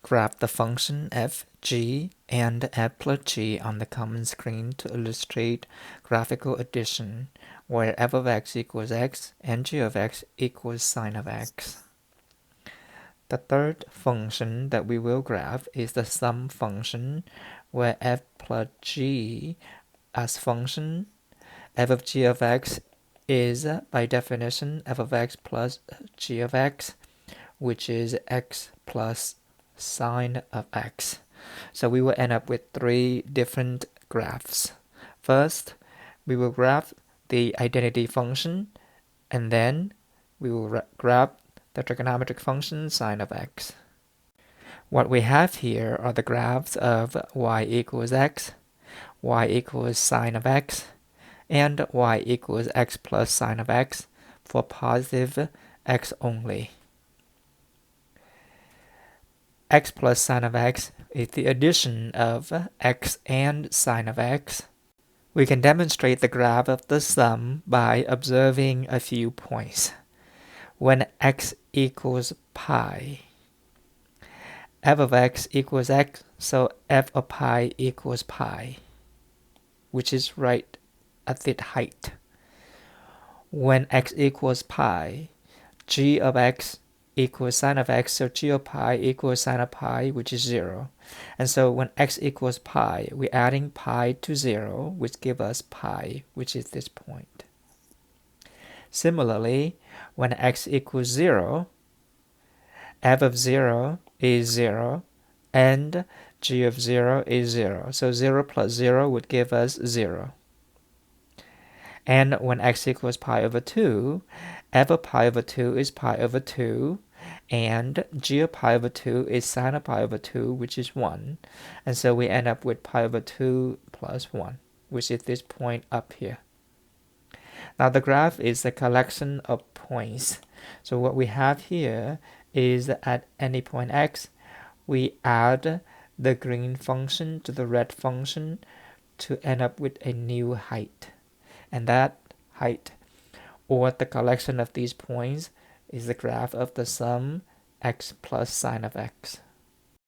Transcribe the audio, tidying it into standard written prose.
graph the function f, g, and f plus g on the common screen to illustrate graphical addition, where f of x equals x and g of x equals sine of x. The third function that we will graph is the sum function, where f plus g as function, f of g of x is, by definition, f of x plus g of x, which is x plus sine of x. So we will end up with three different graphs. First, we will graph the identity function, and then we will graph the trigonometric function sine of x. What we have here are the graphs of y equals x, y equals sine of x, and y equals x plus sine of x for positive x only. X plus sine of x is the addition of x and sine of x. We can demonstrate the graph of the sum by observing a few points. When x equals pi, f of x equals x, so f of pi equals pi, which is right at the height. When x equals pi, g of x equals sine of x, so g of pi equals sine of pi, which is 0. And so when x equals pi, we're adding pi to 0, which gives us pi, which is this point. Similarly, when x equals 0, f of 0 is 0, and g of 0 is 0. So 0 plus 0 would give us 0. And when x equals pi over 2, f of pi over 2 is pi over 2, and g of pi over 2 is sine of pi over 2, which is 1. And so we end up with pi over 2 plus 1, which is this point up here. Now the graph is a collection of points. So what we have here is at any point x, we add the green function to the red function to end up with a new height. And that height, or the collection of these points, is the graph of the sum x plus sine of x.